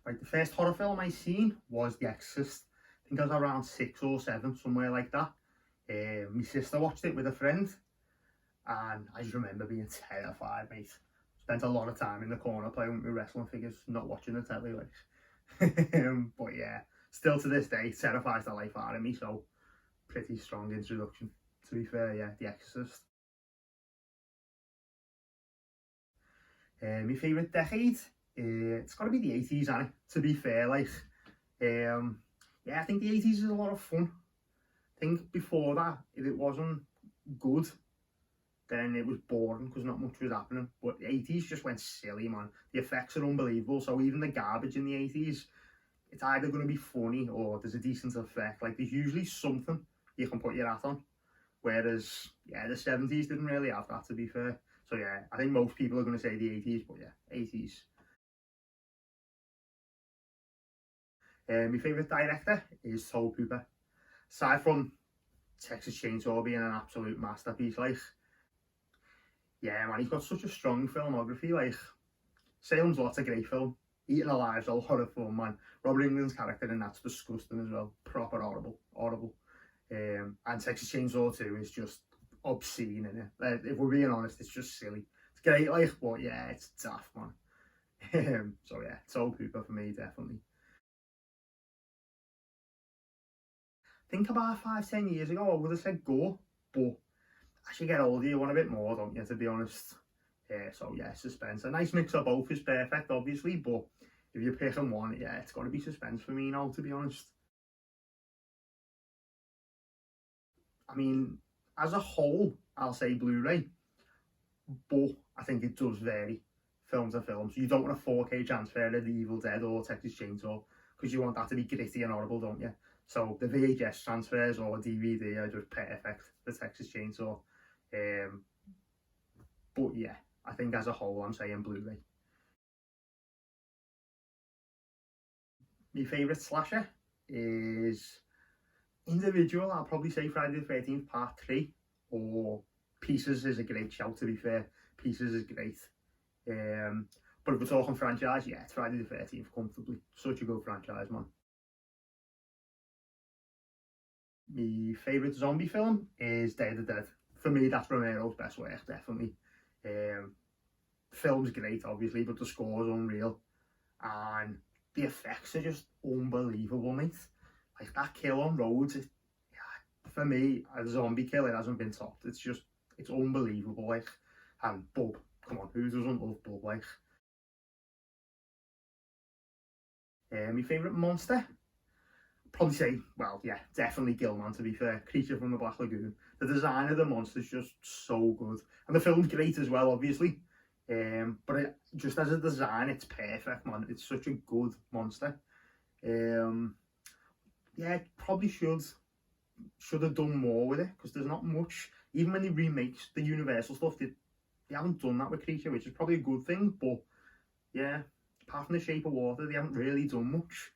Right, the first horror film I seen was The Exorcist. I think I was around 6 or 7, somewhere like that. My sister watched it with a friend, and I just remember being terrified, mate. Spent a lot of time in the corner playing with my wrestling figures, not watching the telly, like. But yeah, still to this day, terrifies the life out of me, so pretty strong introduction. To be fair, yeah, The Exorcist. My favourite decade? It's got to be the 80s, hasn't it? To be fair, like, yeah, I think the 80s is a lot of fun. I think before that, if it wasn't good, then it was boring because not much was happening. But the 80s just went silly, man. The effects are unbelievable. So even the garbage in the 80s, it's either going to be funny or there's a decent effect. Like, there's usually something you can put your hat on. Whereas, yeah, the 70s didn't really have that, to be fair. So yeah, I think most people are going to say the 80s, but yeah, 80s. My favourite director is Tobe Hooper. Aside from Texas Chainsaw being an absolute masterpiece, like, yeah, man, he's got such a strong filmography. Like, Salem's Lot's a great film. Eating Alive's a lot of fun, man. Robert Englund's character in that's disgusting as well. Proper horrible. And Texas Chainsaw 2 is just obscene, innit? Like, if we're being honest, it's just silly. It's great, like, but yeah, it's daft, man. So yeah, Tobe Hooper for me, definitely. Think about 5-10 years ago, I would have said Go, but as you get older, you want a bit more, don't you, to be honest? So yeah, suspense. A nice mix of both is perfect, obviously, but if you're picking one, yeah, it's got to be suspense for me now, to be honest. I mean, as a whole, I'll say Blu-ray, but I think it does vary film to film. So you don't want a 4K transfer of The Evil Dead or Texas Chainsaw, because you want that to be gritty and horrible, don't you? So the VHS transfers or DVD are just perfect for Texas Chainsaw. But yeah, I think as a whole, I'm saying Blu-ray. My favourite slasher is individual. I'll probably say Friday the 13th Part 3, or Pieces is a great shout, to be fair. Pieces is great. But if we're talking franchise, yeah, it's Friday the 13th comfortably. Such a good franchise, man. My favourite zombie film is Day of the Dead. For me, that's Romero's best work, definitely. Film's great, obviously, but the score's unreal. And the effects are just unbelievable, mate. Like, that kill on roads, yeah, for me, a zombie kill, it hasn't been topped. It's unbelievable, like. And Bub, come on, who doesn't love Bub, like? My favourite monster? Probably say, well, yeah, definitely Gilman, to be fair. Creature from the Black Lagoon. The design of the monster's just so good. And the film's great as well, obviously. But just as a design, it's perfect, man. It's such a good monster. Yeah, probably should have done more with it, because there's not much. Even when they remake the Universal stuff, they haven't done that with Creature, which is probably a good thing. But yeah, apart from The Shape of Water, they haven't really done much.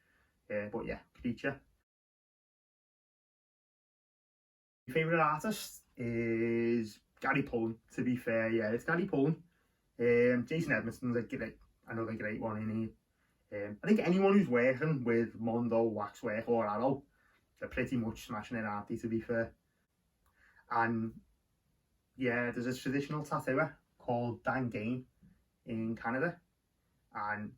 But yeah, Creature. My favourite artist is Gary Pullen, to be fair. Yeah, it's Gary Pullen. Jason Edmondson's another great one in here. I think anyone who's working with Mondo, Waxwork or Arrow, they're pretty much smashing it, aren't they, to be fair. And yeah, there's a traditional tattooer called Dan Gain in Canada, and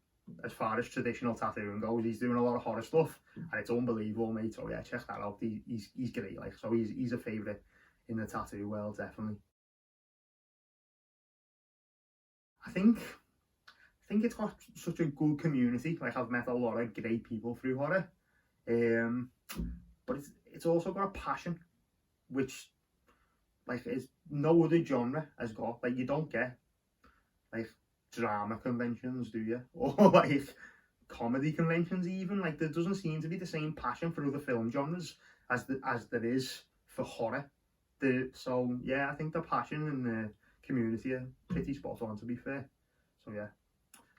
as far as traditional tattooing goes, he's doing a lot of horror stuff, and it's unbelievable, mate. So yeah, check that out. He's great, like. So he's a favourite in the tattoo world, definitely. I think it's got such a good community. Like, I've met a lot of great people through horror, but it's also got a passion, which, like, is no other genre has got. Like, you don't get, like, drama conventions, do you? Or like comedy conventions even. Like, there doesn't seem to be the same passion for other film genres as there is for horror. So yeah, I think the passion and the community are pretty spot on, to be fair. So yeah,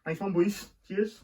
nice one, boys. Cheers.